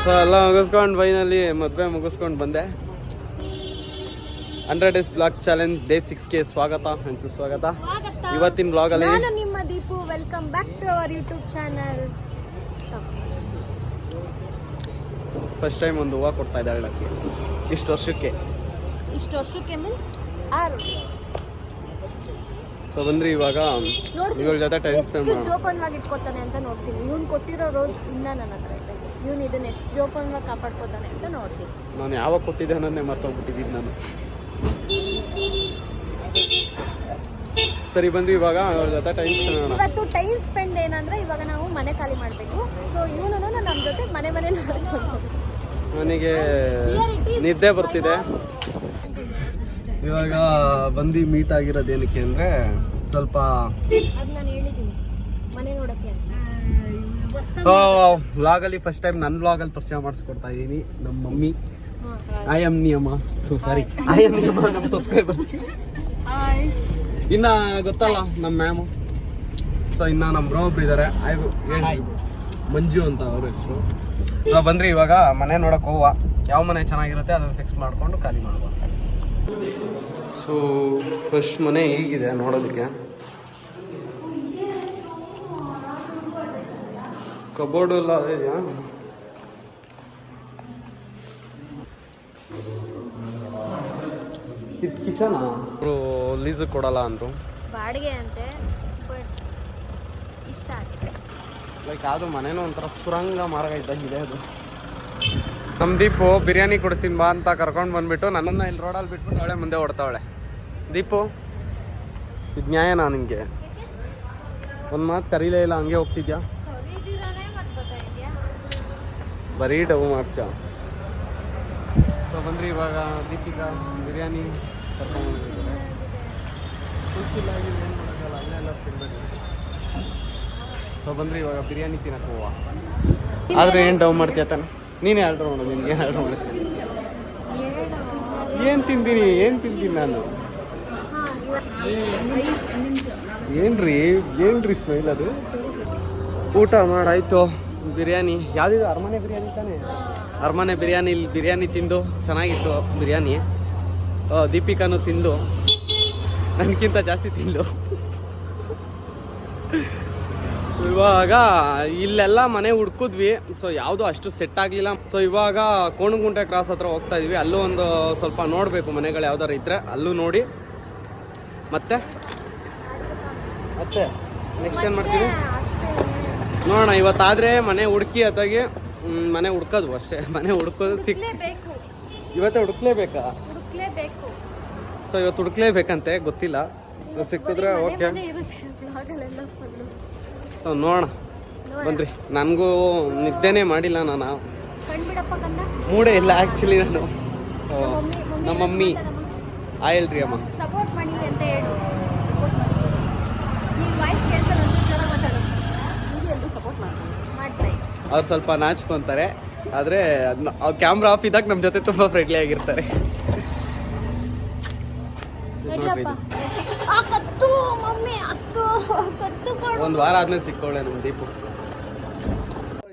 So ಎಲ್ಲ ಮುಗಿಸ್ಕೊಂಡು finally ಮದುವೆ ಮುಗಿಸ್ಕೊಂಡು ಬಂದೆ. 100 Days ಬ್ಲಾಗ್ ಚಾಲೆಂಜ್ ಡೇ 6ಗೆ ಸ್ವಾಗತ ಸುಸ್ವಾಗತ. ಇವತ್ತಿನ ಬ್ಲಾಗ್ ಅಲ್ಲಿ ನಾನು ನಿಮ್ಮ Deepu. Welcome back to our YouTube channel. First time ಒಂದು ಹೂವು ಕೊಡ್ತಾ ಇದ್ದಾಳೆ ನನಗೆ ಇಷ್ಟು ವರ್ಷಕ್ಕೆ ಮೀನ್ಸ್ 6 ವರ್ಷ. ಸೊ ಬಂದ್ರಿ ಇವಾಗ ಇವ್ರ ಜೊತೆ ಟೈಮ್ ಸ್ಪೆಂಡ್ ಮಾಡೋಣ. ಜೋಪಾನವಾಗಿ ಇಟ್ಕೊತಾನೆ ಅಂತ ನೋಡ್ತೀನಿ. ಇವ್ನು ಕೊಟ್ಟಿರೋ ರೋಸ್ ಇನ್ನ ನನ್ನ ಹತ್ರ ಇದೆ. ಇವ್ನು ಇದನ್ನ ಎಷ್ಟು ಜೋಪಾನವಾಗಿ ಕಾಪಾಡ್ಕೋತಾನೆ ಅಂತ ನೋಡ್ತೀನಿ. ನಾನು ಯಾವಾಗ ಕೊಟ್ಟಿದ್ದೆ ಅನ್ನೋದನ್ನೇ ಮರ್ತೋಗ್ಬಿಟ್ಟಿದ್ದೀನಿ ನಾನು. ಸರಿ ಬಂದ್ವಿ ಇವಾಗ ಅವ್ರ ಜೊತೆ ಟೈಮ್ ಸ್ಪೆಂಡ್ ಮಾಡೋಣ. ಇವತ್ತು ಟೈಮ್ ಸ್ಪೆಂಡ್ ಏನಂದ್ರೆ ಇವಾಗ ನಾವು ಮನೆ ಖಾಲಿ ಮಾಡಬೇಕು. ಸೊ ಇವನು ನಮ್ಮ ಜೊತೆ ಮನೆ ನೋಡ್ಕೊಂಡು ನನಗೆ ನಿದ್ದೆ ಬರ್ತಿದೆ. ಇವಾಗ ಬಂದು ಮೀಟ್ ಆಗಿರೋದು ಏನಕ್ಕೆ ಅಂದರೆ ಸ್ವಲ್ಪ ಅದು ನಾನು ಹೇಳಿದ್ದೀನಿ ಮನೆ ನೋಡೋಕ್ಕೆ. ವ್ಲಾಗಲ್ಲಿ ಫಸ್ಟ್ ಟೈಮ್ ನನ್ನ ವ್ಲಾಗಲ್ಲಿ ಪರಿಚಯ ಮಾಡಿಸ್ಕೊಡ್ತಾ ಇದ್ದೀನಿ ನಮ್ಮ ಮಮ್ಮಿ. ಐ ಆಮ್ ನಿಯಮ ನಮ್ಮ ಸಬ್ಸ್ಕ್ರೈಬರ್ಸ್. ಇನ್ನ ಗೊತ್ತಲ್ಲ ನಮ್ಮ ಮ್ಯಾಮು. ಸೊ ಇನ್ನು ನಮ್ಮ ಬ್ರೋ ಒಬ್ರು ಇದ್ದಾರೆ, ಮಂಜು ಅಂತ ಅವ್ರ ಹೆಸರು. ನಾವು ಬಂದ್ರಿ ಇವಾಗ ಮನೆ ನೋಡಕ್ಕೆ ಹೋಗುವ. ಯಾವ ಮನೆ ಚೆನ್ನಾಗಿರುತ್ತೆ ಅದನ್ನು ಫಿಕ್ಸ್ ಮಾಡಿಕೊಂಡು ಖಾಲಿ ಮಾಡುವ. ಸೊ ಫಸ್ಟ್ ಮನೆ ಹೀಗಿದೆ ನೋಡೋದಕ್ಕೆ. ಕಬೋರ್ಡ್ ಎಲ್ಲ ಇದೆಯಾ? ಇದು ಕಿಚನಾ? ಅವರು ಲೀಸ್ ಕೊಡಲ್ಲ ಅಂದರು, ಬಾಡಿಗೆ ಅಂತೆ. ಬಟ್ ಇಷ್ಟ ಆಗಿದೆ. ಲೈಕ್ ಯಾವುದು ಮನೇನೂ ಒಂಥರ ಸುರಂಗ ಮಾರ್ಗ ಇದ್ದಂಗಿದೆ ಅದು. ನಮ್ಮ ದೀಪು ಬಿರಿಯಾನಿ ಕೊಡಿಸ್ತೀನಿ ಬಾ ಅಂತ ಕರ್ಕೊಂಡು ಬಂದ್ಬಿಟ್ಟು ನನ್ನನ್ನು ಇಲ್ಲಿ ರೋಡಲ್ಲಿ ಬಿಟ್ಬಿಟ್ಟು ಅವಳೆ ಮುಂದೆ ಓಡ್ತಾವಳೆ. ದೀಪು ಇದು ನ್ಯಾಯನಾ ನಿನಗೆ? ಒಂದು ಮಾತು ಕರೀಲೇ ಇಲ್ಲ, ಹಂಗೆ ಹೋಗ್ತಿದ್ಯಾ? ಬರೀ ಡವ್ ಮಾಡ್ತೀಯ. ಸೊ ಬಂದ್ರಿ ಇವಾಗ ದೀಪಿಕಾ ಬಿರಿಯಾನಿ ಕರ್ಕೊಂಡು ಬಂದಿದ್ದಾರೆ. ಗೊತ್ತಿಲ್ಲ ಏನು ಮಾಡೋಕ್ಕಲ್ಲ, ಅಲ್ಲೆಲ್ಲ ತಿನ್ಬೇಕು. ಸೊ ಬಂದ್ರಿ ಇವಾಗ ಬಿರಿಯಾನಿ ತಿನ್ನಕ್ಕೆ ಹೋಗುವ. ಆದರೆ ಏನು ಡವ್ ಮಾಡ್ತೀಯ ತಾನೆ? ನೀನೇ ಆರ್ಡ್ರ್ ಮಾಡೋದು. ನಿನ್ಗೆ ಏನು ಆರ್ಡ್ರ್ ಮಾಡ್ತೀನಿ? ಏನು ತಿಂತೀನಿ ನಾನು? ಏನ್ರಿ ಸ್ಮೈಲ್ ಅದು? ಊಟ ಮಾಡಾಯ್ತು. ಬಿರಿಯಾನಿ ಯಾವುದಿದೆ? ಅರಮನೆ ಬಿರಿಯಾನಿ ತಾನೇ? ಅರಮನೆ ಬಿರಿಯಾನಿ. ಇಲ್ಲಿ ಬಿರಿಯಾನಿ ತಿಂದು ಚೆನ್ನಾಗಿತ್ತು ಬಿರಿಯಾನಿ. ದೀಪಿಕಾನು ತಿಂದು ನನಗಿಂತ ಜಾಸ್ತಿ ತಿಂದು. ಇವಾಗ ಇಲ್ಲೆಲ್ಲ ಮನೆ ಹುಡ್ಕಿದ್ವಿ. ಸೊ ಯಾವುದು ಅಷ್ಟು ಸೆಟ್ ಆಗಲಿಲ್ಲ. ಸೊ ಇವಾಗ ಕೋಣಗುಂಟೆ ಕ್ರಾಸ್ ಹತ್ರ ಹೋಗ್ತಾ ಇದೀವಿ. ಅಲ್ಲೂ ಒಂದು ಸ್ವಲ್ಪ ನೋಡಬೇಕು ಮನೆಗಳು ಯಾವ್ದಾರು ಇದ್ದರೆ ಅಲ್ಲೂ ನೋಡಿ ಮತ್ತೆ ನೆಕ್ಸ್ಟ್ ಏನು ಮಾಡ್ತೀವಿ ನೋಡೋಣ. ಇವತ್ತಾದರೆ ಮನೆ ಹುಡುಕಿ ಅಥಾಗಿ ಮನೆ ಹುಡ್ಕೋದು ಅಷ್ಟೇ. ಮನೆ ಹುಡ್ಕೋದು ಇವತ್ತೇ ಹುಡುಕ್ಲೇಬೇಕಾ? ಸೊ ಇವತ್ತು ಹುಡುಕ್ಲೇಬೇಕಂತೆ, ಗೊತ್ತಿಲ್ಲ. ಸೊ ಸಿಕ್ಕಿದ್ರೆ ಓಕೆ. ನೋಡೋಣ ಬಂದ್ರಿ. ನನಗೂ ನಿದ್ದೆನೇ ಮಾಡಿಲ್ಲ, ನಾನು ಮೂಡೇ ಇಲ್ಲ ಆ್ಯಕ್ಚುಲಿ. ನಾನು ನಮ್ಮ ಮಮ್ಮಿ ಆಯಲ್ರಿ ಅಮ್ಮ ಸಪೋರ್ಟ್ ಮಾಡಿ ಅಂತ ಹೇಳು. ಸಪೋರ್ಟ್ ಮಾಡಿ. ನೀವು ವಾಯ್ಸ್ ಕೇಳ್ಸಲ್ಲ ಅಂತ ಜನ ಮಾತಾಡೋದು. ನೀವು ಎಲ್ಲರೂ ಸಪೋರ್ಟ್ ಮಾಡ್ತಾರೆ. ಅವ್ರು ಸ್ವಲ್ಪ ನಾಚ್ಕೊಂತಾರೆ, ಆದರೆ ಕ್ಯಾಮ್ರಾ ಆಫ್ ಇದ್ದಾಗ ನಮ್ಮ ಜೊತೆ ತುಂಬ ಫ್ರೆಂಡ್ಲಿ ಆಗಿರ್ತಾರೆ. ಒಂದು ವಾರ ಆದ್ಮೇಲೆ ಸಿಕ್ಕೋಳೆ ನಮ್ಮ ದೀಪು.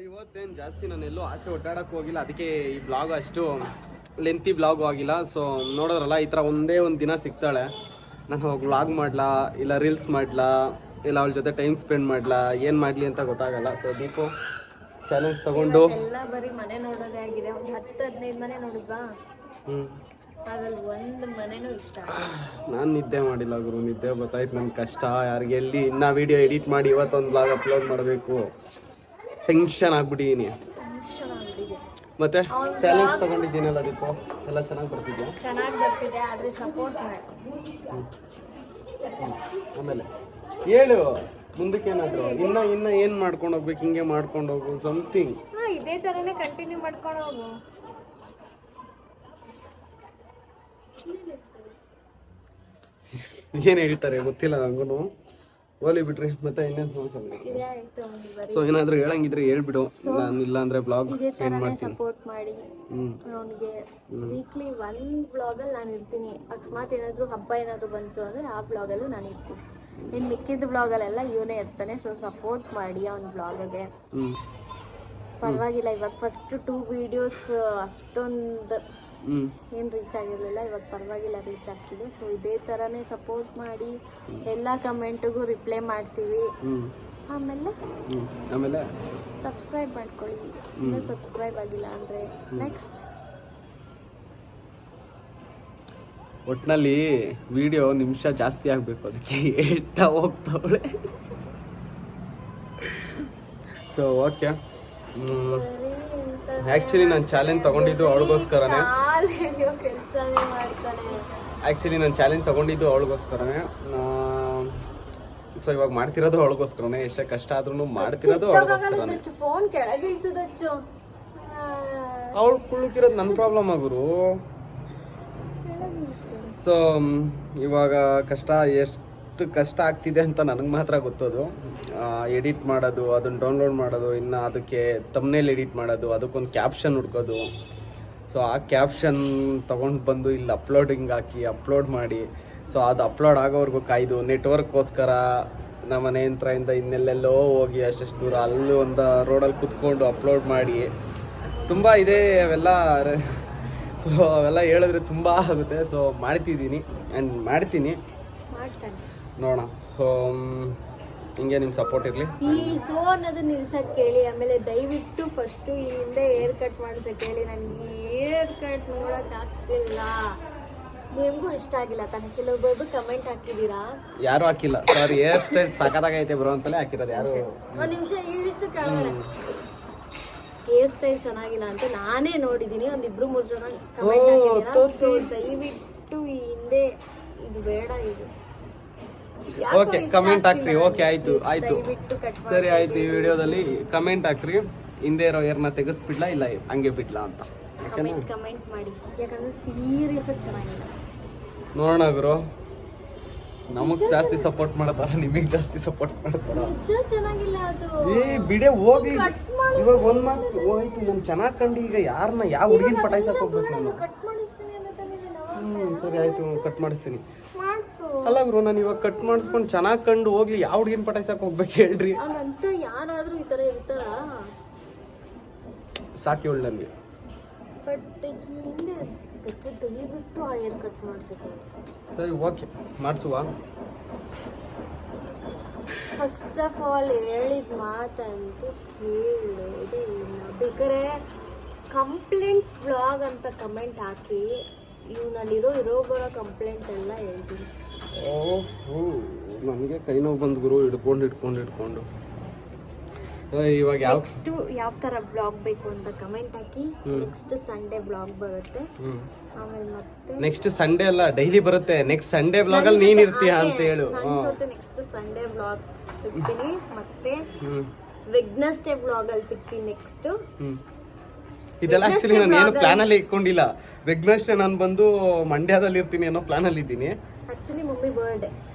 ಇವತ್ತೇನು ಜಾಸ್ತಿ ನಾನೆಲ್ಲೂ ಆಚೆ ಒಡ್ಡಾಡಕ್ಕೆ ಹೋಗಿಲ್ಲ, ಅದಕ್ಕೆ ಈ ಬ್ಲಾಗ್ ಅಷ್ಟು ಲೆಂತಿ ಬ್ಲಾಗು ಆಗಿಲ್ಲ. ಸೊ ನೋಡೋದ್ರಲ್ಲ, ಈ ಥರ ಒಂದೇ ಒಂದು ದಿನ ಸಿಗ್ತಾಳೆ. ನಾನು ಹೋಗಿ ವ್ಲಾಗ್ ಮಾಡಲಾ ಇಲ್ಲ ರೀಲ್ಸ್ ಮಾಡಲಾ ಇಲ್ಲ ಅವಳ ಜೊತೆ ಟೈಮ್ ಸ್ಪೆಂಡ್ ಮಾಡಲಾ, ಏನು ಮಾಡಲಿ ಅಂತ ಗೊತ್ತಾಗಲ್ಲ. ಸೊ ದೀಪು ಚಾಲೆಂಜ್ ತಗೊಂಡು ಎಲ್ಲ ಬರೀ ಮನೆ ನೋಡೋದೇ ಆಗಿದೆ. ಒಂದು 10-15 ಮನೆ ನೋಡಿದ್ವಾ? ಅದ್ರಲ್ಲಿ ಒಂದು ಮನೆನೂ ಇಷ್ಟ. ನಾನು ನಿದ್ದೆ ಮಾಡಿಲ್ಲ ಗುರು, ನಿದ್ದೆ ಗೊತ್ತಾಯ್ತು ನನ್ನ ಕಷ್ಟ. ಯಾರಿಗೆ ಎಲ್ಲಿ ಇನ್ನೂ ವೀಡಿಯೋ ಎಡಿಟ್ ಮಾಡಿ ಇವತ್ತೊಂದು ಬ್ಲಾಗ್ ಅಪ್ಲೋಡ್ ಮಾಡಬೇಕು. ಟೆನ್ಷನ್ ಆಗ್ಬಿಟ್ಟಿದ್ದೀನಿ. ಮತ್ತೆ ಚಾಲೆಂಜ್ ತಗೊಂಡಿದ್ದೀನಲ್ಲ ದೀಪು, ಎಲ್ಲ ಚೆನ್ನಾಗಿ ಬರ್ತಿದ್ಯಾ? ಚೆನ್ನಾಗಿ ಬರ್ತಿದೆ, ಆದರೆ ಸಪೋರ್ಟ್ ಮಾಡಿ. ಆಮೇಲೆ ಹೇಳು ಮುಂದಕ್ಕೆ ಏನಾದರೂ ಇನ್ನ ಏನು ಮಾಡ್ಕೊಂಡು ಹೋಗ್ಬೇಕು? ಹಿಂಗೆ ಮಾಡ್ಕೊಂಡು ಹೋಗು ಸಮಥಿಂಗ್. ಇದೇ ಥರನೇ ಕಂಟಿನ್ಯೂ ಮಾಡ್ಕೊಂಡು ಹೋಗು. ಏನು ಹೇಳ್ತಾರೆ ಗೊತ್ತಿಲ್ಲ ನನಗೂ. ಹೋಲಿ ಬಿಡ್ರಿ. ಮತ್ತೆ ಇನ್ನೇನು ಸಮಾಚಾರ? ಸೊ ಏನಾದರೂ ಹೇಳಂಗಿದ್ರೆ ಹೇಳ್ಬಿಡು, ನಾನು ಇಲ್ಲ ಅಂದರೆ ಬ್ಲಾಗ್ ಏನು ಮಾಡ್ತೀನಿ. ಸಪೋರ್ಟ್ ಮಾಡಿ ಅವನಿಗೆ. ವೀಕ್ಲಿ 1 ಬ್ಲಾಗಲ್ಲಿ ನಾನು ಇರ್ತೀನಿ. ಅಕಸ್ಮಾತ್ ಏನಾದರೂ ಹಬ್ಬ ಏನಾದರೂ ಬಂತು ಅಂದರೆ ಆ ಬ್ಲಾಗಲ್ಲೂ ನಾನು ಇರ್ತೀನಿ. ಇನ್ನು ಮಿಕ್ಕಿದ ಬ್ಲಾಗಲ್ಲೆಲ್ಲ ಇವನೇ ಇರ್ತಾನೆ. ಸೊ ಸಪೋರ್ಟ್ ಮಾಡಿ ಅವನ ಬ್ಲಾಗ್ಗೆ. ಪರವಾಗಿಲ್ಲ. ಇವಾಗ ಫಸ್ಟ್ 2 ವಿಡಿಯೋಸ್ ಅಷ್ಟೊಂದು ಹ್ಞೂ ಏನು ರೀಚ್ ಆಗಿರಲಿಲ್ಲ, ಇವಾಗ ಪರವಾಗಿಲ್ಲ ರೀಚ್ ಆಗ್ತಿದೆ. ಸೊ ಇದೇ ಥರನೇ ಸಪೋರ್ಟ್ ಮಾಡಿ, ಎಲ್ಲ ಕಮೆಂಟಿಗೂ ರಿಪ್ಲೈ ಮಾಡ್ತೀವಿ. ಹ್ಞೂ ಆಮೇಲೆ ಸಬ್ಸ್ಕ್ರೈಬ್ ಮಾಡ್ಕೊಳ್ಳಿ, ಇನ್ನೂ ಸಬ್ಸ್ಕ್ರೈಬ್ ಆಗಿಲ್ಲ ಅಂದರೆ. ನೆಕ್ಸ್ಟ್ ಒಟ್ಟಿನಲ್ಲಿ ವಿಡಿಯೋ ನಿಮಿಷ ಜಾಸ್ತಿ ಆಗಬೇಕು, ಅದಕ್ಕೆ ಹೇಳ್ತಾ ಹೋಗ್ತಾವಳೆ. ಸೊ ಓಕೆ, ಆ್ಯಕ್ಚುಲಿ ನಾನು ಚಾಲೆಂಜ್ ತೊಗೊಂಡಿದ್ದು ಅವಳಿಗೋಸ್ಕರನೇ. ಕೆಲಸನೇ ಮಾಡ್ತಾನೆ. ಆ್ಯಕ್ಚುಲಿ ನಾನು ಚಾಲೆಂಜ್ ತೊಗೊಂಡಿದ್ದು ಅವಳಿಗೋಸ್ಕರನೇ. ಸೊ ಇವಾಗ ಮಾಡ್ತಿರೋದು ಅವಳಿಗೋಸ್ಕರನೇ. ಎಷ್ಟೇ ಕಷ್ಟ ಆದ್ರೂ ಮಾಡ್ತಿರೋದು ಅವಳಿಗೋಸ್ಕರನೇ. ಫೋನ್ ಕೆಳಗೆ ಇಳಿಸೋದಚ್ಚು. ಅವಳು ಕುಳ್ಳುಕಿರೋದು ನನ್ನ ಪ್ರಾಬ್ಲಮ್ ಆಗುರು. ಸೊ ಇವಾಗ ಎಷ್ಟು ಕಷ್ಟ ಆಗ್ತಿದೆ ಅಂತ ನನಗೆ ಮಾತ್ರ ಗೊತ್ತೋದು. ಎಡಿಟ್ ಮಾಡೋದು, ಅದನ್ನು ಡೌನ್ಲೋಡ್ ಮಾಡೋದು, ಇನ್ನು ಅದಕ್ಕೆ ತಮ್ನೇಲ್ ಎಡಿಟ್ ಮಾಡೋದು, ಅದಕ್ಕೊಂದು ಕ್ಯಾಪ್ಷನ್ ಹುಡ್ಕೋದು. ಸೊ ಆ ಕ್ಯಾಪ್ಷನ್ ತೊಗೊಂಡು ಬಂದು ಇಲ್ಲಿ ಅಪ್ಲೋಡಿಂಗ್ ಹಾಕಿ ಅಪ್ಲೋಡ್ ಮಾಡಿ, ಸೊ ಅದು ಅಪ್ಲೋಡ್ ಆಗೋವರೆಗೂ ಕಾಯ್ದು ನೆಟ್ವರ್ಕ್ಗೋಸ್ಕರ ನಮ್ಮ ಮನೆ ಯಂತ್ರದಿಂದ ಇನ್ನೆಲ್ಲೆಲ್ಲೋ ಹೋಗಿ ಅಷ್ಟು ದೂರ ಅಲ್ಲೂ ಒಂದು ರೋಡಲ್ಲಿ ಕುತ್ಕೊಂಡು ಅಪ್ಲೋಡ್ ಮಾಡಿ ತುಂಬ ಇದೆ ಅವೆಲ್ಲ. ಸೊ ಅವೆಲ್ಲ ಹೇಳಿದ್ರೆ ತುಂಬ ಆಗುತ್ತೆ. ಸೊ ಮಾಡ್ತಿದ್ದೀನಿ ಆ್ಯಂಡ್ ಮಾಡ್ತೀನಿ, ನೋಡೋಣ. ಸೊ ಹಿಂಗೆ ನಿಮ್ಮ ಸಪೋರ್ಟ್ ಇರಲಿ. ಈ ಸೋ ಅನ್ನೋದು ನಿಲ್ಸಕ್ಕೆ ಕೇಳಿ, ಆಮೇಲೆ ದಯವಿಟ್ಟು ಫಸ್ಟು ಈ ಹಿಂದೆ ಏರ್ ಕಟ್ ಮಾಡ್ಸಕ್ಕೆ ಹೇಳಿ. ನನಗೆ ಏರ್ ಕಟ್ ನೋಡೋಕೆ ಆಗ್ತಿಲ್ಲ. ನಿಮಗೂ ಇಷ್ಟ ಆಗಿಲ್ಲ ತಾನೆ? ಕೆಲವೊಬ್ಬರು ಕಮೆಂಟ್ ಹಾಕಿದ್ದೀರಾ. ಯಾರು ಹಾಕಿಲ್ಲ, ಸಾರಿ. ಹೇರ್ ಸ್ಟೈಲ್ ಸಖತ್ತಾಗೈತೆ ಬ್ರೋ ಅಂತಲೇ ಹಾಕಿರೋದು. ಯಾರು ಒಂದು ನಿಮಿಷ ಇಳಿಸು ಕೆಳಗಡೆ. ಹೇರ್ ಸ್ಟೈಲ್ ಚೆನ್ನಾಗಿಲ್ಲ ಅಂತ ನಾನೇ ನೋಡಿದ್ದೀನಿ. ಒಂದು 2-3 ಜನ ಕಮೆಂಟ್ ಹಾಕಿದ್ದೀರಾ. ಸೊ ದಯವಿಟ್ಟು ಈ ಹಿಂದೆ ಇದು ಬೇಡ, ಇದು ಓಕೆ ಕಮೆಂಟ್ ಹಾಕ್ರಿ. ಓಕೆ ಆಯ್ತು ಸರಿ ಆಯ್ತು. ಈ ವಿಡಿಯೋದಲ್ಲಿ ಕಮೆಂಟ್ ಹಾಕ್ರಿ, ಹಿಂದೆ ಇರೋ ಏರ್ನ ತೆಗೆಸ್ಬಿಡ್ಲಾ ಇಲ್ಲ ಹಂಗೆ ಬಿಡ್ಲಾ ಅಂತ. ಕಮೆಂಟ್ ಮಾಡಿ, ಯಾಕಂದ್ರೆ ಸೀರಿಯಸ್ ಆಗಿ ಚೆನ್ನಾಗಿಲ್ಲ. ನೋಡೋಣ ಗುರು, ನಮಗ್ ಜಾಸ್ತಿ ಸಪೋರ್ಟ್ ಮಾಡ್ತಾರ, ನಿಮಗ್ ಜಾಸ್ತಿ ಸಪೋರ್ಟ್ ಮಾಡ್ತಾರ. ಚೆನ್ನಾಗಿಲ್ಲ ಅದು. ಬಿಡೆ ಹೋಗ್ಲಿ. ಇವಾಗ ಒಂದ್ ಮಾತು ಹೋಯ್ತು, ನನ್ ಚೆನ್ನಾಗ್ ಕಂಡು ಈಗ ಯಾರನ್ನ ಯಾವ ಹುಡುಗಿನ ಪಟಾಯಿಸಕ್ ಹೋಗ್ಬೇಕು ನಾನು. ಸರಿ ಆಯ್ತು, ಕಟ್ ಮಾಡಿಸ್ತೀನಿ. ಅಲ್ಲ ಗುರು, ನಾನು ಇವಾಗ ಕಟ್ ಮಾಡಿಸ್ಕೊಂಡು ಚೆನ್ನಾಗಿ ಕಂಡು ಹೋಗ್ಲಿ, ಯಾವ ಹುಡುಗಿನ ಪಟಾಯಿಸಕ್ ಹೋಗ್ಬೇಕು ಹೇಳ್ರಿ. ಅಂತ ಯಾರಾದ್ರೂ ಈ ತರ ಇರ್ತಾರ? ಸಾಕಿ ಒಳ್ಳೆ ನನಗೆ. ಬಟ್ ಹಿಂದೆ ದಯವಿಟ್ಟು ಆ ಹೇರ್ ಕಟ್ ಮಾಡಿಸಿದ್ರು. ಸರಿ ಓಕೆ, ಮಾಡಿಸುವ. ಫಸ್ಟ್ ಆಫ್ ಆಲ್ ಹೇಳಿದ ಮಾತಂತೂ ಕೇಳೋದೇ ಇಲ್ಲ. ಬೇಕಾದ್ರೆ ಕಂಪ್ಲೇಂಟ್ಸ್ ಬ್ಲಾಗ್ ಅಂತ ಕಮೆಂಟ್ ಹಾಕಿ, ಇರೋ ಬರೋ ಕಂಪ್ಲೇಂಟ್ಸ್ ಎಲ್ಲ ಹೇಳ್ತೀನಿ. ಓಹೋ, ನನಗೆ ಕೈ ನೋವು ಬಂದು ಗುರು, ಹಿಡ್ಕೊಂಡು ಇವಾಗ ಯಾವ ಥರ ಬ್ಲಾಗ್ ಬೇಕು ಅಂತ ಕಮೆಂಟ್ ಹಾಕಿ. ನೆಕ್ಸ್ಟ್ ಸಂಡೇ ಬ್ಲಾಗ್ ಬರುತ್ತೆ. ಆಮೇಲೆ ಮತ್ತೆ ನೆಕ್ಸ್ಟ್ ಸಂಡೇ ಅಲ್ಲ, ಡೈಲಿ ಬರುತ್ತೆ. ನೆಕ್ಸ್ಟ್ ಸಂಡೇ ಬ್ಲಾಗ್ ಅಲ್ಲಿ ನೀನ್ ಇರ್ತೀಯ ಅಂತ ಹೇಳು. ನೆಕ್ಸ್ಟ್ ಸಂಡೇ ಬ್ಲಾಗ್ ಸಿಗ್ತೀನಿ. ಮತ್ತೆ ವೆಡ್ನೆಸ್ಡೇ ಬ್ಲಾಗ್ ಅಲ್ಲಿ ಸಿಗ್ತೀನಿ ನೆಕ್ಸ್ಟ್. ಇದೆಲ್ಲ ಆಕ್ಚುಲಿ ನಾನು ಏನು ಪ್ಲಾನ್ ಅಲ್ಲಿ ಇಟ್ಕೊಂಡಿಲ್ಲ. ವೆಡ್ನೆಸ್ಡೇ ನಾನು ಬಂದು ಮಂಡ್ಯದಲ್ಲಿ ಇರ್ತೀನಿ ಅನ್ನೋ ಪ್ಲಾನ್ ಅಲ್ಲಿ ಇದ್ದೀನಿ. Actually mummy birthday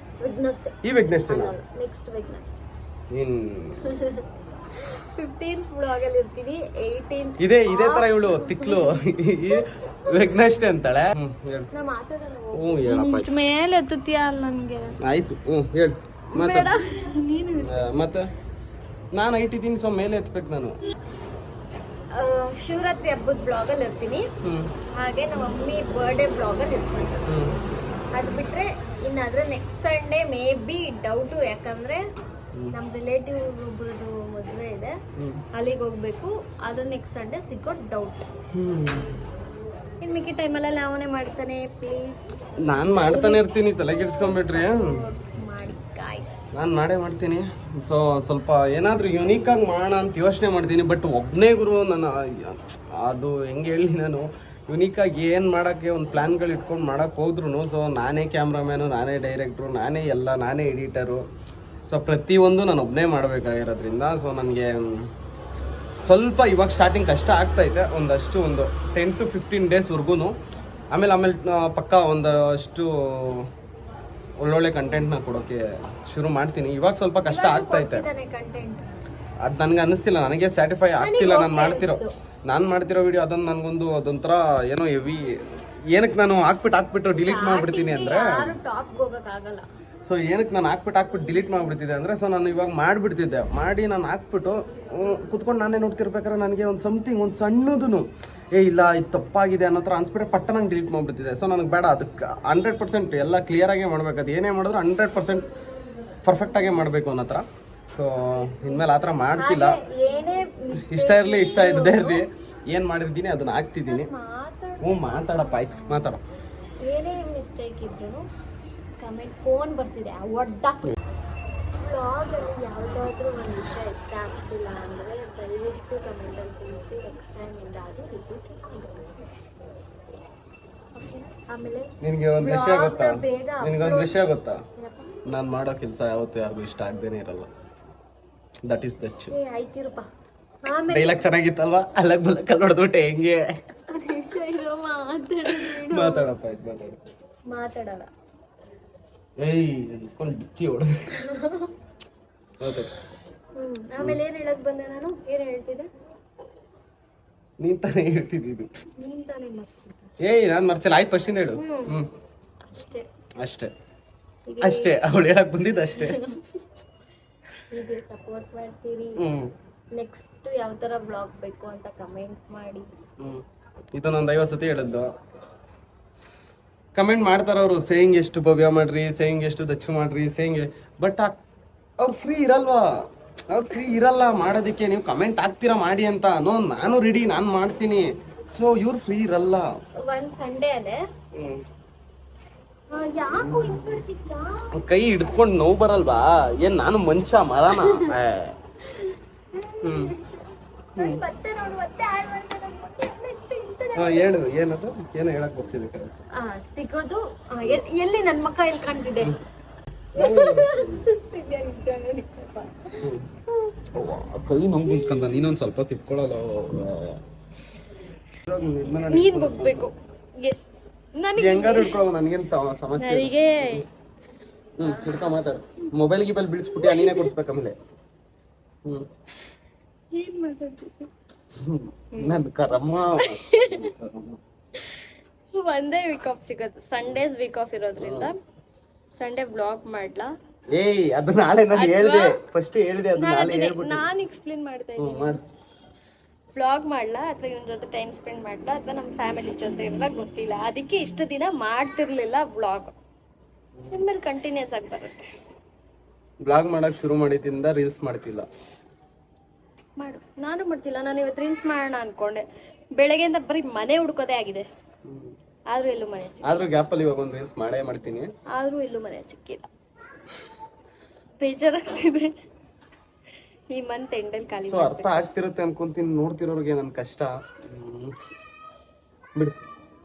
Wednesday. ಈ ವೆಡ್ನೆಸ್ಡೇ ನೆಕ್ಸ್ಟ್ ವೆಡ್ನೆಸ್ಡೇ ನೀನ್ 15th ಬ್ಲಾಗ್ ಅಲ್ಲಿ ಇರ್ತೀನಿ. 18th ಇದೇ ತರ ಇವಳು ತಿಕ್ಲು ವೆಡ್ನೆಸ್ಡೇ ಅಂತಾಳೆ. ನಾ ಮಾತಾಡೋಣ. ಹೇಳಪ್ಪ, ಮೇಲೆ ಎತ್ತುತ್ತೀಯ ನನಗೆ. ಆಯ್ತು, ಹೇಳು ಮತ್ತೆ. ನಾನು ಐಟ್ ಇದ್ದೀನಿ, ಸೊ ಮೇಲೆ ಎತ್ಬೇಕು ನಾನು. ಶಿವರಾತ್ರಿ ಹಬ್ಬದ ಬ್ಲಾಗ್ ಅಲ್ಲಿ ಇರ್ತೀನಿ. ಹಾಗೆ ನಮ್ಮ ಮಮ್ಮಿ ಬರ್ಡೇ ಬ್ಲಾಗ್ ಅಲ್ಲಿ ಇರ್ತೀನಿ. ಅದು ಬಿಟ್ರೆ ಇನ್ನಾದ್ರೆ next Sunday may be doubt, ಯಾಕಂದ್ರೆ ನಮ್ಮ ರಿಲೇಟಿವ್ ಒಬ್ರದ್ದು ಮದುವೆ ಇದೆ, ಅಲ್ಲಿಗೆ ಹೋಗ್ಬೇಕು. ಅದು ನೆಕ್ಸ್ಟ್ ಸಂಡೇ ಸಿಗೋದು ಡೌಟ್. ಇನ್ನು ಮಿಕ್ಕಿ ಟೈಮಲ್ಲೆಲ್ಲ ಅವನೇ ಮಾಡ್ತಾನೆ. ಪ್ಲೀಸ್ ನಾನು ಮಾಡ್ತಾನೆ ಇರ್ತೀನಿ, ತಲೆ ಕೆಡಿಸ್ಕೊಂಡ್ಬಿಟ್ರಿ. ಮಾಡಿ ಗಾಯ್ಸ್, ನಾನು ಮಾಡ್ತೀನಿ. ಸೊ ಸ್ವಲ್ಪ ಏನಾದರೂ ಯುನೀಕಾಗಿ ಮಾಡೋಣ ಅಂತ ಯೋಚನೆ ಮಾಡ್ತೀನಿ. ಬಟ್ ಒಬ್ಬನೇ ಗುರು, ನಾನು ಅದು ಹೆಂಗೆ ಹೇಳಿ, ನಾನು ಯುನೀಕಾಗಿ ಏನು ಮಾಡೋಕ್ಕೆ ಒಂದು ಪ್ಲ್ಯಾನ್ಗಳು ಇಟ್ಕೊಂಡು ಮಾಡೋಕ್ಕೆ ಹೋದ್ರೂ, ಸೊ ನಾನೇ ಕ್ಯಾಮ್ರಾಮ್ಯಾನು, ನಾನೇ ಡೈರೆಕ್ಟ್ರು, ನಾನೇ ಎಡಿಟರು. ಸೊ ಪ್ರತಿಯೊಂದು ನಾನು ಒಬ್ಬನೇ ಮಾಡಬೇಕಾಗಿರೋದ್ರಿಂದ ಸೊ ನನಗೆ ಸ್ವಲ್ಪ ಇವಾಗ ಸ್ಟಾರ್ಟಿಂಗ್ ಕಷ್ಟ ಆಗ್ತಾಯಿದೆ. ಒಂದು 10 to 15 ಡೇಸ್ವರೆಗೂ. ಆಮೇಲೆ ಪಕ್ಕ ಒಂದಷ್ಟು ಒಳ್ಳೊಳ್ಳೆ ಕಂಟೆಂಟ್ನ ಕೊಡೋಕ್ಕೆ ಶುರು ಮಾಡ್ತೀನಿ. ಇವಾಗ ಸ್ವಲ್ಪ ಕಷ್ಟ ಆಗ್ತೈತೆ, ಅದು ನನಗೆ ಅನ್ನಿಸ್ತಿಲ್ಲ, ನನಗೆ ಸ್ಯಾಟಿಫೈ ಆಗ್ತಿಲ್ಲ. ನಾನು ಮಾಡ್ತಿರೋ ವಿಡಿಯೋ ಅದನ್ನು ಅದೊಂಥರ ಏನೋ ಹೆವಿ. ಏನಕ್ಕೆ ನಾನು ಹಾಕ್ಬಿಟ್ಟು ಡಿಲೀಟ್ ಮಾಡಿಬಿಡ್ತೀನಿ ಅಂದರೆ, ಸೊ ಏನಕ್ಕೆ ನಾನು ಹಾಕ್ಬಿಟ್ಟು ಡಿಲೀಟ್ ಮಾಡಿಬಿಡ್ತಿದ್ದೆ ಅಂದರೆ ಸೊ ನಾನು ಇವಾಗ ಮಾಡಿಬಿಡ್ತಿದ್ದೆ ಮಾಡಿ ನಾನು ಹಾಕ್ಬಿಟ್ಟು ಕುತ್ಕೊಂಡು ನಾನೇ ನೋಡ್ತಿರ್ಬೇಕಾದ್ರೆ ನನಗೆ ಒಂದು ಸಮಥಿಂಗ್ ಒಂದು ಸಣ್ಣದೂ ಇಲ್ಲ ಇದು ತಪ್ಪಾಗಿದೆ ಅನ್ನೋ ಥರ ಅನ್ಸ್ಬಿಟ್ರೆ ಪಟ್ಟ ನಂಗೆ ಡಿಲೀಟ್ ಮಾಡಿಬಿಡ್ತಿದ್ದೆ. ಸೊ ನನಗೆ ಬೇಡ, ಅದಕ್ಕೆ 100% ಎಲ್ಲ ಕ್ಲಿಯರಾಗೇ ಮಾಡಬೇಕು, ಅದು ಏನೇ ಮಾಡಿದ್ರು 100% ಪರ್ಫೆಕ್ಟಾಗೇ ಮಾಡಬೇಕು ಅನ್ನೋ ಥರ. ಸೊ ಇನ್ಮೇಲೆ ಆ ಥರ ಮಾಡ್ತಿಲ್ಲ. ಇಷ್ಟ ಇರಲಿ ಇಷ್ಟ ಇರದೇ ಇರಲಿ, ಏನು ಮಾಡಿರ್ತೀನಿ ಅದನ್ನು ಹಾಕ್ತಿದ್ದೀನಿ. ಮಾತಾಡಪ್ಪ, ಆಯ್ತು ಮಾತಾಡ. ಏನೇ ಮಿಸ್ಟೇಕ್ ಇದ್ರು ಕಮೆಂಟ್ ಫೋನ್ ಬರ್ತಿದೆ ಒಡ್ಡ ವ್ಲಾಗಲ್ಲಿ ಯಾವುದಾದ್ರೂ ಒಂದು ವಿಷಯ ಇಷ್ಟ ಆಗ್ತಿಲ್ಲ ಅಂದರೆ ದಯವಿಟ್ಟು ಕಮೆಂಟಲ್ಲಿ ತಿಳಿಸಿ. ನೆಕ್ಸ್ಟ್ ಟೈಮ್ ಇಂದಾದರೂ ರಿಪೀಟ್ ಆಮೇಲೆ ನಿನಗೆ ಒಂದು ವಿಷಯ ಗೊತ್ತಾ, ನಿನಗೊಂದು ವಿಷಯ ಗೊತ್ತಾ, ನಾನು ಮಾಡೋ ಕೆಲಸ ಯಾವತ್ತೂ ಯಾರಿಗೂ ಇಷ್ಟ ಆಗದೇನೆ ಇರಲ್ಲ. That is that. ಆಯ್ತಿರಪ್ಪ. ಡೈಲಾಗ್ ಚೆನ್ನಾಗಿತ್ತಲ್ವಾ? ಅಲ್ಲಗ್ ಬಲಕಲ್ಲಿ ಹೊಡೆದ್ಬಿಟ್ಟೆ ಹೆಂಗೆ? ಮಾತಾಡಪ್ಪ, ಆಯ್ತು ಮಾತಾಡು. ಮಾತಾಡಲ್ಲ. ಏಯ್ ಅನ್ಕೊಂಡು ಡಿಕ್ಕಿ ಹೊಡೆದು. ಆಮೇಲೆ ಏನ್ ಹೇಳಕ್ ಬಂದೆ ನಾನು? ಏನ್ ಹೇಳ್ತಿದ್ದೆ? ನೀನ್ ತಾನೇ ಹೇಳ್ತಿದ್ದು. ನೀನ್ ತಾನೇ ಮರ್ಸಿದ್ದೆ. ಏಯ್ ನಾನು ಮರ್ಸಿಲ್ಲ. ಆಯ್ತು ಫಸ್ಟಿಂದ ಹೇಳು. ಅಷ್ಟೇ ಅಷ್ಟೇ ಅಷ್ಟೇ ಅವಳು ಹೇಳಕ್ ಬಂದಿದ್ದು ಅಷ್ಟೇ. ಹೀಗೆ ಸಪೋರ್ಟ್ ಮಾಡ್ತೀರಿ. ನೆಕ್ಸ್ಟ್ ಯಾವ ತರ ಬ್ಲಾಗ್ ಬೇಕು ಅಂತ ಕಮೆಂಟ್ ಮಾಡಿ. ಇದನ್ನೊಂದು 50 ಸತಿ ಹೇಳಿದ್ದು. ಕಮೆಂಟ್ ಮಾಡ್ತಾರ ಅವರು, ಸೇಯಿಂಗ್ ಎಷ್ಟು ಭವ್ಯ ಮಾಡ್ರಿ, ಸೇಯಿಂಗ್ ಎಷ್ಟು ದಚ್ಚು ಮಾಡ್ರಿ, ಸೇಯಿಂಗ್. ಬಟ್ ಅವ್ರು ಫ್ರೀ ಇರಲ್ವಾ, ಅವ್ರು ಫ್ರೀ ಇರಲ್ಲ ಮಾಡೋದಕ್ಕೆ. ನೀವು ಕಮೆಂಟ್ ಹಾಕ್ತೀರಾ ಮಾಡಿ ಅಂತ, ನಾನು ರೆಡಿ, ನಾನು ಮಾಡ್ತೀನಿ. ಸೊ ಇವ್ರು ಫ್ರೀ ಇರಲ್ಲ. ಒಂದ್ ಸಂಡೇ ಅದೇ ಯಾಕೋ ಕೈ ಹಿಡ್ಕೊಂಡು ನೋವು ಬರಲ್ವಾ? ಏನ್ ನಾನು ಮಂಚ ಮರನ? ಹೇಳು, ಏನದು ಏನೋ ಹೇಳಕ್ ಬರ್ತಿದೆ. ಸಿಗೋದು ಎಲ್ಲಿ ನನ್ನ ಮಕ್ಕ ಎಲ್ಲಿ ಕಾಣ್ತಿದೆ? ಕೈ ನೋವು ಕುಂತ್ಕಂದ. ನೀನೊಂದ್ ಸ್ವಲ್ಪ ತಿಪ್ಕೊಳ್ಳಲ್ಲ. ನೀನ್ ಬಗ್ಬೇಕು. ಹೆಂಗಾರು ಹಿಡ್ಕೊಳ್ಳೋ, ನನ್ಗೇನ್ ಸಮಸ್ಯೆ. ಹಿಡ್ಕೊ ಮಾತಾಡು. ಮೊಬೈಲ್ ಗಿಬೈಲ್ ಬಿಡಿಸ್ಬಿಟ್ಟು ನೀನೇ ಕೊಡಿಸ್ಬೇಕು ಆಮೇಲೆ. ಏನ್ ಮಾತಾಡ್ತಿದ್ದೆ? ನನ್ ಕರಮ್ಮ. ಒಂದೇ ವೀಕ್ ಆಫ್ ಸಿಗೋದು, ಸಂಡೇಸ್ ವೀಕ್ ಆಫ್ ಇರೋದ್ರಿಂದ ಸಂಡೇ ಬ್ಲಾಗ್ ಮಾಡ್ಲಾ? ಏಯ್ ಅದು ನಾಳೆ ನಾನು ಹೇಳ್ದೆ, ಫಸ್ಟ್ ಹೇಳ್ದೆ, ಅದು ನಾಳೆ ಹೇಳ್ಬಿಟ್ಟು ನಾನು ಎಕ್ಸ್ಪ್ಲೇನ್ ಮಾಡ್ತಾ ಇದ್ದೀನಿ. ವ್ಲಾಗ್ ಮಾಡ್ಲಾ ಅಥವಾ ಇವನ ಜೊತೆ ಟೈಮ್ ಸ್ಪೆಂಡ್ ಮಾಡ್ಲಾ ಅಥವಾ ನಮ್ಮ ಫ್ಯಾಮಿಲಿ ಜೊತೆ ಇರಲ್ಲ ಗೊತ್ತಿಲ್ಲ. ಅದಕ್ಕೆ ಇಷ್ಟು ದಿನ ಮಾಡ್ತಿರ್ಲಿಲ್ಲ ವ್ಲಾಗ್. ಇನ್ಮೇಲೆ ಕಂಟಿನ್ಯೂಸ್ ಆಗಿ ಬರುತ್ತೆ. ವ್ಲಾಗ್ ಮಾಡಕ್ ಶುರು ಮಾಡಿದ್ದಿಂದ ರೀಲ್ಸ್ ಮಾಡ್ತಿಲ್ಲ. ಮಾಡು. ನಾನು ಮಾಡ್ತಿಲ್ಲ. ನಾನು ಇವತ್ತು ರೀಲ್ಸ್ ಮಾಡೋಣ ಅನ್ಕೊಂಡೆ. ಬೆಳಗ್ಗೆಯಿಂದ ಬರೀ ಮನೆ ಹುಡ್ಕೋದೇ ಆಗಿದೆ. ಆದ್ರೂ ಎಲ್ಲೂ ಮನೆ ಸಿಕ್ಕಿಲ್ಲ. ಆದ್ರೂ ಗ್ಯಾಪಲ್ಲಿ ಇವಾಗ ಒಂದು ರೀಲ್ಸ್ ಮಾಡೇ ಮಾಡ್ತೀನಿ. ಆದ್ರೂ ಎಲ್ಲೂ ಮನೆ ಸಿಕ್ಕಿಲ್ಲ. ಬೇಜಾರಾಗ್ತಿದೆ. ಈ ಮಂತ್ ಎಂಡಲ್ಲಿ ಖಾಲಿ. ಸೊ ಅರ್ಥ ಆಗ್ತಿರುತ್ತೆ ಅನ್ಕೊಂತೀನಿ ನೋಡ್ತಿರೋರಿಗೆ ನನ್ನ ಕಷ್ಟ. ಬಿಡಿ,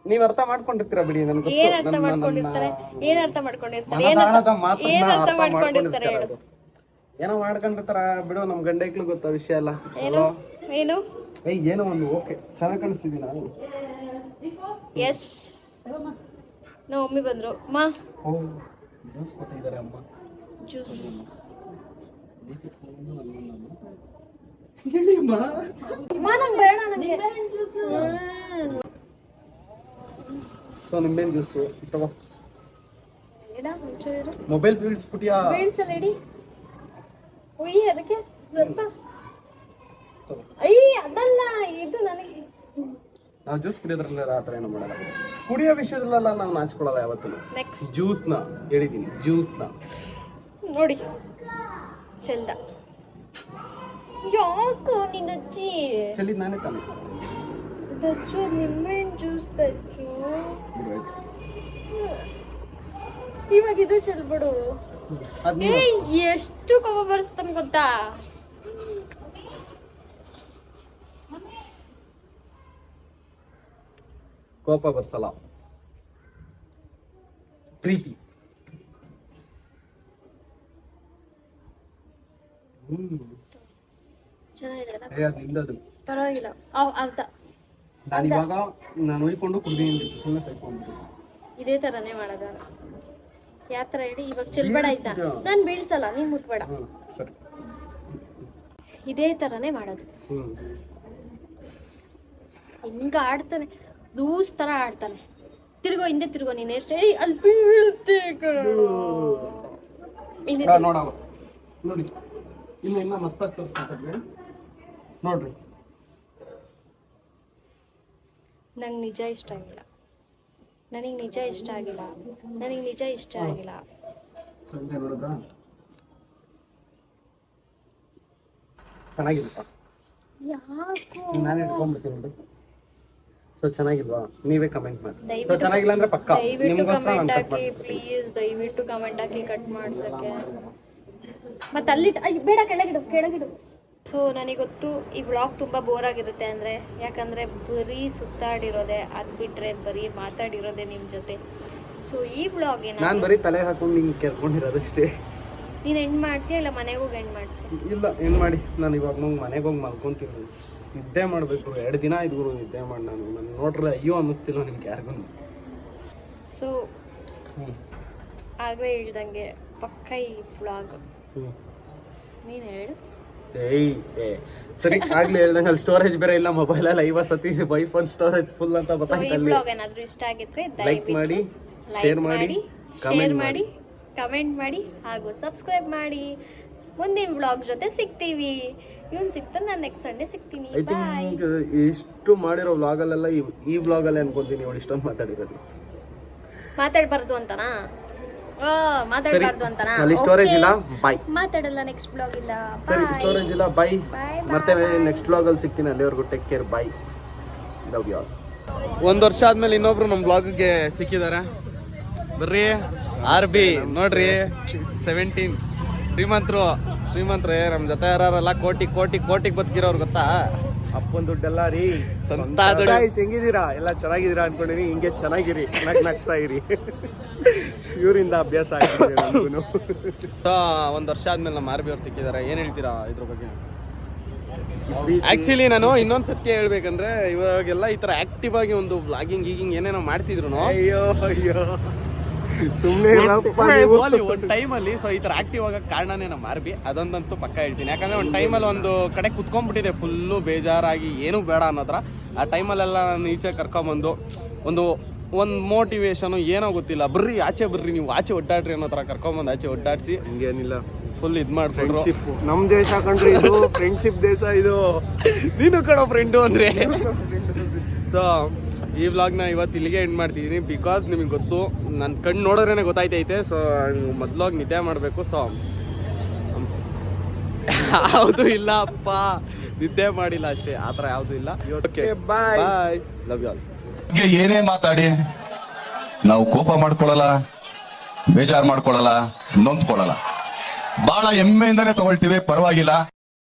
ನೀವ್ ಅರ್ಥ ಮಾಡ್ಕೊಂಡಿರ್ತೀರಾ ಬಿಡಿ. ನನ್ಗೆ ಏನ್ ಅರ್ಥ ಮಾಡ್ಕೊಂಡಿರ್ತಾರೆ? ಏನ್ ಅರ್ಥ ಮಾಡ್ಕೊಂಡಿರ್ತಾರೆ? ಏನ್ ಅರ್ಥ ಮಾಡ್ಕೊಂಡಿರ್ತಾರೆ ಹೇಳು. ಏನೋ ಮಾಡ್ಕೊಂಡಿರ್ತಾರ ಬಿಡು. ನಮ್ ಗಂಡೈಕ್ಳು ಗೊತ್ತಾ ವಿಷಯ ಎಲ್ಲ. ಏನು ಏನು ಏಯ್ ಏನೋ ಒಂದು ಓಕೆ ಚೆನ್ನಾಗಿ ಕಾಣಿಸ್ತಿದ್ದೀನಿ ನಾನು. ಎಸ್, ನಮ್ಮ ಮಮ್ಮಿ ಬಂದ್ರು. ಮಾ ಓ ಜ್ಯೂಸ್ ಕೊಟ್ಟಿದ್ದಾರೆ ಅಮ್ಮ. ಜ್ಯೂಸ್ ಹೇಳಿ ಅಮ್ಮ. ನಂಗೆ ಬೇಡ. ನನಗೆ ಜ್ಯೂಸ್. ಸೊ ನಿಂಬೆಹಣ್ಣು ಜ್ಯೂಸು ತಗೋ. ಬೇಡ, ಮುಂಚೆ ಇರು. ಮೊಬೈಲ್ ಬೀಳ್ಸ್ಬಿಟ್ಟಿಯಾ? ಬೀಳ್ಸಲ್ಲ ಇಡಿ. ಉಯ್ ಅದಕ್ಕೆ ಸ್ವಲ್ಪ. ಅಯ್ಯ ಅದಲ್ಲ, ಇದು ನನಗೆ. ನಾವು ಜ್ಯೂಸ್ ಕುಡಿಯೋದ್ರಲ್ಲ ಆ ಥರ ಏನೋ ಮಾಡಲ್ಲ. ಕುಡಿಯೋ ವಿಷಯದಲ್ಲ ನಾವು ನಾಚ್ಕೊಳ್ಳೋದ ಯಾವತ್ತೂ. ನೆಕ್ಸ್ಟ್ ಜ್ಯೂಸ್ನ ಹೇಳಿದ್ದೀನಿ, ಜ್ಯೂಸ್ನ ನೋಡಿ ಚಂದ. ಯಾಕೋ ನಿನ್ನ ಅಜ್ಜಿ ಚೆಲ್ಲಿದ್ ನಾನೇ ತಾನೆ. ದಚ್ಚು ನಿಂಬೆಹಣ್ಣು ಜ್ಯೂಸ್ ದಚ್ಚು. ಇವಾಗ ಇದು ಚೆಲ್ಬಿಡು. ಎಷ್ಟು ಕೋಪ ಬರ್ಸ್ತಾನೆ ಗೊತ್ತಾ? ಕೋಪ ಬರ್ಸಲ್ಲ, ಪ್ರೀತಿ. ಚೆನ್ನಾಗಿದೆ, ಪರವಾಗಿಲ್ಲ. ಅರ್ಧ ನಾನಿವಾಗ ನಾನು ಒಯ್ಕೊಂಡು ಕುಡ್ದೀನಿ, ಸುಮ್ಮನೆ ಸೈಕೊಂಡು. ಇದೇ ತರನೇ ಮಾಡೋದ? ಯಾವ ತರ ಹೇಳಿ? ಇವಾಗ ಚೆಲ್ಬೇಡ ಆಯ್ತಾ? ನಾನು ಬೀಳ್ಸಲ್ಲ, ನೀನ್ ಮುಟ್ಬೇಡ. ಸರಿ, ಇದೇ ತರನೇ ಮಾಡೋದು. ಹಿಂಗ ಆಡ್ತಾನೆ, ಲೂಸ್ ತರ ಆಡ್ತಾನೆ. ತಿರ್ಗೋ ಹಿಂದೆ ತಿರ್ಗೋ. ನೀನ್ ಎಷ್ಟೇ ಅಲ್ಲಿ ಬೀಳುತ್ತೆ. ನೋಡವ ನೋಡಿ ಇನ್ನ ಮಸ್ತಾಗಿ ತೋರಿಸ್ತಾ ನೋಡ್ರಿ. ನಂಗೆ ನಿಜ ಇಷ್ಟ ಆಗಿಲ್ಲ, ನನಗೆ ನಿಜ ಇಷ್ಟ ಆಗಿಲ್ಲ, ನನಗೆ ನಿಜ ಇಷ್ಟ ಆಗಿಲ್ಲ. ಸಂಜೆ ನೋಡಿದ್ರಾ ಚೆನ್ನಾಗಿಲ್ವಾ? ಯಾಕೋ ನಾನು ಇಟ್ಕೊಂಡ್ಬಿಡ್ತೀನಿ ನೋಡಿ. ಸೊ ಚೆನ್ನಾಗಿಲ್ವಾ? ನೀವೇ ಕಮೆಂಟ್ ಮಾಡಿ. ಸೊ ಚೆನ್ನಾಗಿಲ್ಲ ಅಂದ್ರೆ ಪಕ್ಕ ದಯವಿಟ್ಟು ಕಮೆಂಟ್ ಹಾಕಿ ಪ್ಲೀಸ್, ದಯವಿಟ್ಟು ಕಮೆಂಟ್ ಹಾಕಿ ಕಟ್ ಮಾಡ್ಸಕ್ಕೆ. ಮತ್ತೆ ಅಲ್ಲಿ ಬೇಡ, ಕೆಳಗಿಡು. ಸೊ ನನಗೆ ಗೊತ್ತು ಈ ವ್ಲಾಗ್ ತುಂಬ ಬೋರ್ ಆಗಿರುತ್ತೆ ಅಂದರೆ, ಯಾಕಂದರೆ ಬರೀ ಸುತ್ತಾಡಿರೋದೆ, ಅದು ಬಿಟ್ಟರೆ ಬರೀ ಮಾತಾಡಿರೋದೆ ನಿಮ್ಮ ಜೊತೆ. ಸೊ ಈ ವ್ಲಾಗ್ ನಾನು ಬರೀ ತಲೆ ಹಾಕೊಂಡು ಹಿಂಗೆ ಕೆರ್ಕೊಂಡಿರೋದಷ್ಟೇ. ನೀನು ಎಂಡ್ ಮಾಡ್ತೀಯ ಇಲ್ಲ ಮನೆಗೆ ಹೋಗಿ ಎಂಡ್ ಮಾಡ್ತೀಯ? ಇಲ್ಲ ಏನು ಮಾಡಿ, ನಾನು ಇವಾಗ ಮನೆಗೆ ಹೋಗಿ ಮಲ್ಕೊಂತೀನಿ, ನಿದ್ದೆ ಮಾಡಬೇಕು. 2 ದಿನ ಆಯ್ತು ಗುರು ನಿದ್ದೆ ಮಾಡಿ. ನಾನು ನೋಡ್ರೆ ಅಯ್ಯೋ ಅನ್ನಿಸ್ತಿಲ್ಲ ನಿಮ್ಗೆ ಯಾರಿಗೂ. ಸೊ ಆಗಲೇ ಹೇಳ್ದಂಗೆ ಪಕ್ಕ ಈ ವ್ಲಾಗ್ ನೀನು ಹೇಳು. ಸರಿ ಆಗ್ಲೇ ಹೇಳ್ದಂಗೆ ಅಲ್ಲಿ ಸ್ಟೋರೇಜ್ ಬೇರೆ ಇಲ್ಲ ಮೊಬೈಲಲ್ಲಿ. 50 ಸತಿ ವೈಫೈ ಸ್ಟೋರೇಜ್ ಫುಲ್ ಅಂತ ಗೊತ್ತಾಯ್ತು. ಈ ವ್ಲಾಗ್ ಏನಾದರೂ ಇಷ್ಟ ಆಗಿದ್ರೆ ಲೈಕ್ ಮಾಡಿ, ಶೇರ್ ಮಾಡಿ, ಕಮೆಂಟ್ ಮಾಡಿ ಹಾಗೂ ಸಬ್ಸ್ಕ್ರೈಬ್ ಮಾಡಿ. ಮುಂದಿನ ವ್ಲಾಗ್ ಜೊತೆ ಸಿಗ್ತೀವಿ. ಇವನ್ ಸಿಗ್ತಾನೆ, ನಾನು ನೆಕ್ಸ್ಟ್ ಸಂಡೇ ಸಿಗ್ತೀನಿ. ಐ ಥಿಂಕ್ ಇಷ್ಟು ಮಾಡಿರೋ ವ್ಲಾಗಲ್ಲೆಲ್ಲ ಈ ವ್ಲಾಗಲ್ಲೇ ಅನ್ಕೊಂತೀನಿ ಇವಳು ಇಷ್ಟೊಂದು ಮಾತಾಡಿರೋದು. ಮಾತಾಡಬಾರ್ದು ಅಂತನಾ? ಮಾತಾಡಬಾರ್ದು ಅಂತನಾ? ಅಲ್ಲಿ ಸ್ಟೋರೇಜ್ ಇಲ್ಲ, ಬಾಯ್. ಮಾತಾಡಲ್ಲ ನೆಕ್ಸ್ಟ್ ವ್ಲಾಗ್ ಇಲ್ಲ. ಸರಿ, ಸ್ಟೋರೇಜ್ ಇಲ್ಲ, ಬಾಯ್. ಮತ್ತೆ ನೆಕ್ಸ್ಟ್ ವ್ಲಾಗಲ್ಲಿ ಸಿಗ್ತೀನಿ. ಅಲ್ಲಿವರೆಗೂ take care, bye, love you all. 1 ವರ್ಷ ಆದ್ಮೇಲೆ ಇನ್ನೊಬ್ರು ನಮ್ಮ ವ್ಲಾಗ್ಗೆ ಸಿಕ್ಕಿದ್ದಾರೆ. ಬರ್ರಿ RB ನೋಡ್ರಿ, 17 ಶ್ರೀಮಂತರೇ ನಮ್ಮ ಜೊತೆ ಯಾರಲ್ಲ ಕೋಟಿಗೆ ಬದುಕಿರೋರು ಗೊತ್ತಾ? ಅಪ್ಪನ ದುಡ್ಡೆಲ್ಲ ರೀ, ಸ್ವಂತ ದುಡ್ಡು. ಹೆಂಗಿದ್ದೀರಾ? ಎಲ್ಲ ಚೆನ್ನಾಗಿದ್ದೀರಾ ಅನ್ಕೊಂಡಿನಿ. ಹಿಂಗೆ ಚೆನ್ನಾಗಿರಿ, ನಗ್ತಾ ಇರಿ. ಇವರಿಂದ ಅಭ್ಯಾಸ ಆಗ್ತಿದೆ ನಮಗೂ. 1 ವರ್ಷ ಆದ್ಮೇಲೆ ನಮ್ಮ RB ಅವ್ರು ಸಿಕ್ಕಿದ್ದಾರೆ. ಏನ್ ಹೇಳ್ತೀರಾ ಇದ್ರ ಬಗ್ಗೆ? ಆಕ್ಚುಲಿ ನಾನು ಇನ್ನೊಂದ್ ಸತ್ಯ ಹೇಳ್ಬೇಕಂದ್ರೆ, ಇವಾಗೆಲ್ಲ ಈ ತರ ಆಕ್ಟಿವ್ ಆಗಿ ಒಂದು ವ್ಲಾಗಿಂಗ್ ಏನೇನೋ ಮಾಡ್ತಿದ್ರು. ಅಯ್ಯೋ ಸುಮ್ಮನೆ ಒಂದ್ ಟೈಮಲ್ಲಿ ಸೊ ಈ ತರ ಆಕ್ಟಿವ್ ಆಗಕ್ಕೆ ಕಾರಣನೇ ನಮ್ಮ RB. ಅದೊಂದಂತೂ ಪಕ್ಕ ಹೇಳ್ತೀನಿ. ಯಾಕಂದ್ರೆ ಒಂದು ಟೈಮಲ್ಲಿ ಒಂದು ಕಡೆ ಕುತ್ಕೊಂಡ್ಬಿಟ್ಟಿದೆ ಫುಲ್ಲು ಬೇಜಾರಾಗಿ, ಏನೂ ಬೇಡ ಅನ್ನೋದ್ರ. ಆ ಟೈಮಲ್ಲೆಲ್ಲ ನಾನು ಈಚೆ ಕರ್ಕೊಂಬಂದು ಒಂದು ಮೋಟಿವೇಶನ್ ಏನೋ ಗೊತ್ತಿಲ್ಲ, ಆಚೆ ಬರ್ರಿ ನೀವು ಆಚೆ ಒಡ್ಡಾಡ್ರಿ ಅನ್ನೋ ಥರ ಕರ್ಕೊಂಬಂದು ಆಚೆ ಒಡ್ಡಾಡಿಸಿ ಹಿಂಗೇನಿಲ್ಲ, ಫುಲ್ ಇದು ಮಾಡ್ಕೊಂಡ್ರು. ನಮ್ಮ ದೇಶ ಕಂಡ್ರೆ ಇದು ಫ್ರೆಂಡ್ಶಿಪ್ ದೇಶ ಇದು. ನೀನು ಕಣೋ ಫ್ರೆಂಡು ಅಂದ್ರೆ. ಸೊ ಈ ವ್ಲಾಗ್ನ ಇವತ್ತು ಇಲ್ಲಿಗೆ ಎಂಡ್ ಮಾಡ್ತಿದ್ದೀನಿ. ಬಿಕಾಸ್ ನಿಮಗೆ ಗೊತ್ತು, ನನ್ನ ಕಣ್ಣು ನೋಡಿದ್ರೇ ಗೊತ್ತಾಯ್ತೈತೆ. ಸೊ ಮೊದಲಾಗಿ ನಿದ್ದೆ ಮಾಡಬೇಕು. ಸೊ ಯಾವುದು ಇಲ್ಲ ಅಪ್ಪ, ನಿದ್ದೆ ಮಾಡಿಲ್ಲ ಅಷ್ಟೇ, ಆ ಥರ ಯಾವುದೂ ಇಲ್ಲ. ಬಾಯ್, ಲವ್ ಯು ಆಲ್. ಏನೇ ಮಾತಾಡಿ ನಾವು ಕೋಪ ಮಾಡ್ಕೊಳ್ಳಲ್ಲ, ಬೇಜಾರು ಮಾಡ್ಕೊಳ್ಳಲ್ಲ, ನೊಂದ್ಕೊಳ್ಳಲ್ಲ. ಬಹಳ ಹೆಮ್ಮೆಯಿಂದಾನೆ ತಗೊಳ್ತೀವಿ, ಪರವಾಗಿಲ್ಲ.